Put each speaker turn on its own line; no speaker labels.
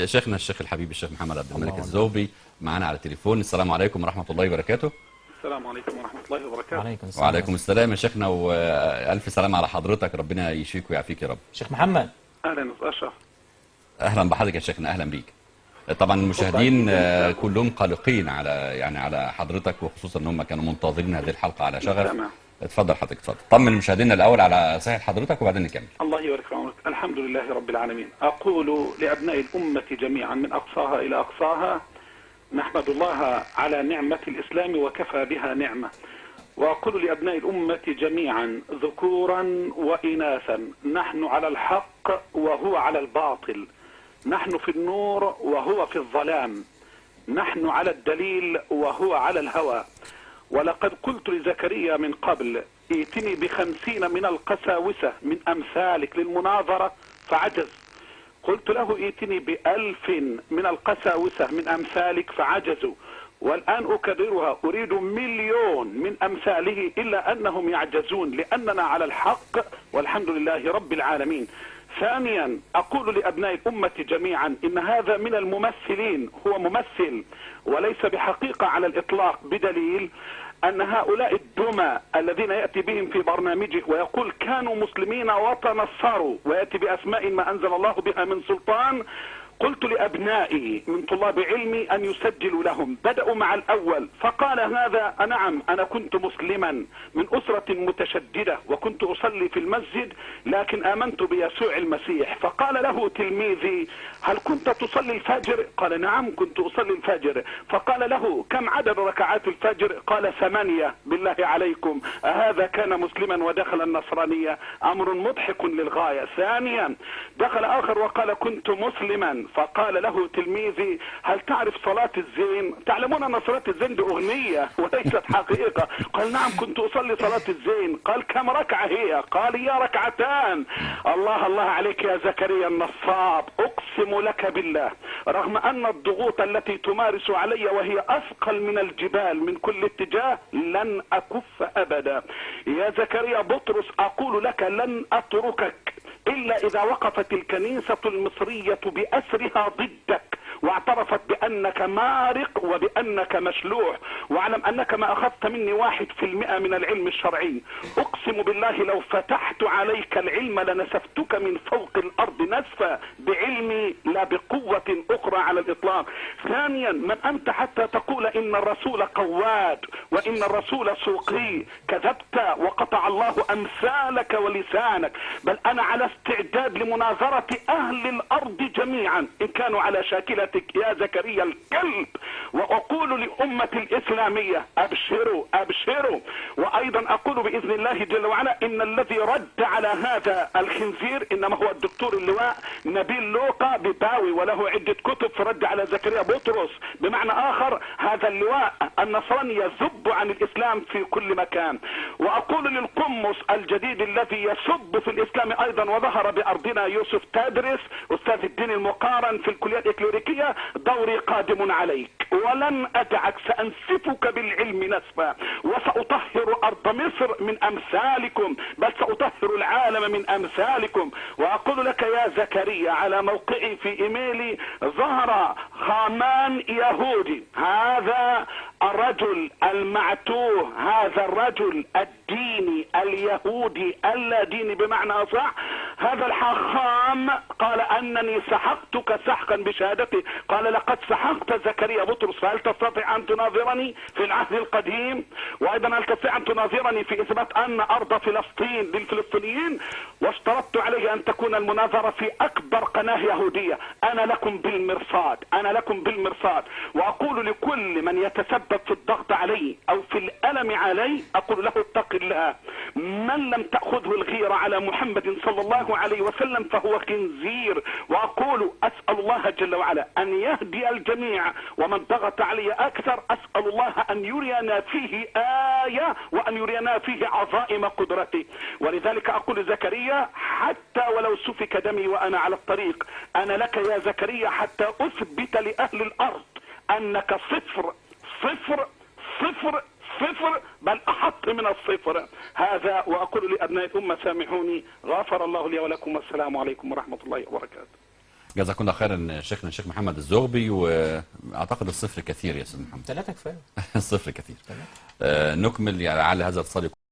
شيخنا الشيخ الحبيب الشيخ محمد عبد الملك
الله
الزوبي معانا على التليفون. السلام عليكم ورحمة الله وبركاته.
السلام عليكم ورحمة الله وبركاته.
وعليكم السلام.
وعليكم السلام يا شيخنا، وألف سلام على حضرتك، ربنا يشفيك ويعافيك يا رب.
شيخ محمد.
أهلا أشرف.
أهلا بحضرتك يا شيخنا، أهلا بيك. طبعا المشاهدين كلهم قلقين على حضرتك، وخصوصا ان هم كانوا منتظرين هذه الحلقة على شغف.
تمام.
اتفضل حضرتك، اتفضل طمن مشاهدينا الأول على صحة حضرتك وبعدين نكمل.
الله يبارك في عمرك. الحمد لله رب العالمين. أقول لأبناء الأمة جميعا من أقصاها إلى أقصاها: نحمد الله على نعمة الإسلام وكفى بها نعمة. وأقول لأبناء الأمة جميعا ذكورا وإناثا: نحن على الحق وهو على الباطل، نحن في النور وهو في الظلام، نحن على الدليل وهو على الهوى. ولقد قلت لزكريا من قبل: ائتني ب50 من القساوسة من أمثالك للمناظرة فعجز. قلت له: ائتني ب1000 من القساوسة من أمثالك فعجزوا. والآن أكررها: أريد 1,000,000 من أمثاله، إلا أنهم يعجزون، لأننا على الحق والحمد لله رب العالمين. ثانيا أقول لأبناء الأمة جميعا: إن هذا من الممثلين، هو ممثل وليس بحقيقة على الإطلاق، بدليل أن هؤلاء الدمى الذين يأتي بهم في برنامجه ويقول كانوا مسلمين وتنصروا ويأتي بأسماء ما أنزل الله بها من سلطان. قلت لأبنائي من طلاب علمي أن يسجلوا لهم. بدأوا مع الأول فقال هذا: نعم أنا كنت مسلما من أسرة متشددة وكنت أصلي في المسجد، لكن آمنت بيسوع المسيح. فقال له تلميذي: هل كنت تصلي الفجر؟ قال: نعم كنت أصلي الفجر. فقال له: كم عدد ركعات الفجر؟ قال: 8. بالله عليكم، هذا كان مسلما ودخل النصرانية؟ أمر مضحك للغاية. ثانيا دخل آخر وقال: كنت مسلما. فقال له تلميذي: هل تعرف صلاة الزين؟ تعلمون أن صلاة الزين دي أغنية وليست حقيقة. قال: نعم كنت أصلي صلاة الزين. قال: كم ركعة هي؟ قال: هي 2 ركعتان. الله الله عليك يا زكريا النصاب، أقسم لك بالله رغم أن الضغوط التي تمارس علي وهي أثقل من الجبال من كل اتجاه لن أكف أبدا. يا زكريا بطرس أقول لك: لن أتركك إلا إذا وقفت الكنيسة المصرية بأسرها ضدك واعترفت بأنك مارق وبأنك مشلوح، واعلم أنك ما أخذت مني 1% من العلم الشرعي. أقسم بالله لو فتحت عليك العلم لنسفتك من فوق الأرض نسفا، بعلمي لا بقوة أخرى على الإطلاق. ثانيا: من أنت حتى تقول إن الرسول قواد وإن الرسول سوقي؟ كذبت وقطع الله أمثالك ولسانك. بل أنا على استعداد لمناظرة أهل الأرض جميعا إن كانوا على شاكلتك يا زكريا الكلب. وأقول لأمة الإسلامية: أبشروا أبشروا. وأيضا أقول بإذن الله جل وعلا: إن الذي رد على هذا الخنزير إنما هو الدكتور اللواء نبيل لوقا بباوي، وله عدة كتب في رد على زكريا بطرس. بمعنى آخر هذا اللواء النصراني يذب عن الإسلام في كل مكان. وأقول للقمص الجديد الذي يسب في الإسلام أيضا وظهر بأرضنا: يوسف تدرس أستاذ الدين المقارن في الكلية الإكليريكية، دوري قادم عليك ولن أدعك، سأنسفك بالعلم نسفا، وسأطهر أرض مصر من أمثالكم، بل سأطهر العالم من أمثالكم. وأقول لك يا زكريا على موقعي في إيميلي: ظهر خامان يهودي، هذا الرجل المعتوه، هذا الرجل الديني اليهودي اللاديني بمعنى أصح، هذا الحاخام قال أنني سحقتك سحقا بشهادتي. قال: لقد سحقت زكريا بطرس، فهل تستطيع أن تناظرني في العهد القديم؟ وأيضا هل تستطيع أن تناظرني في إثبات أن أرض فلسطين للفلسطينيين؟ واشترطت عليه أن تكون المناظرة في أكبر قناة يهودية. أنا لكم بالمرصاد، أنا لكم بالمرصاد. وأقول لكل من يتسبب في الضغط علي أو في الألم علي: أقول له اتق الله، من لم تأخذه الغيرة على محمد صلى الله عليه وسلم فهو خنزير. وأقول: أسأل الله جل وعلا أن يهدي الجميع، ومن ضغط علي أكثر أسأل الله أن يرينا فيه آية وأن يرينا فيه عظائم قدرته. ولذلك أقول زكريا: حتى ولو سفك دمي وأنا على الطريق، أنا لك يا زكريا حتى أثبت لأهل الأرض أنك صفر صفر صفر صفر، بل أحط من الصفر. هذا وأقول لأبناء الأمة: سامحوني، غفر الله لي ولكم، والسلام عليكم ورحمة الله وبركاته.
جزاكم الله خيرا شيخنا الشيخ محمد الزغبي، واعتقد الصفر كثير يا استاذ محمد.
3 كفايه.
الصفر كثير. نكمل يعني على هذا الاتصال.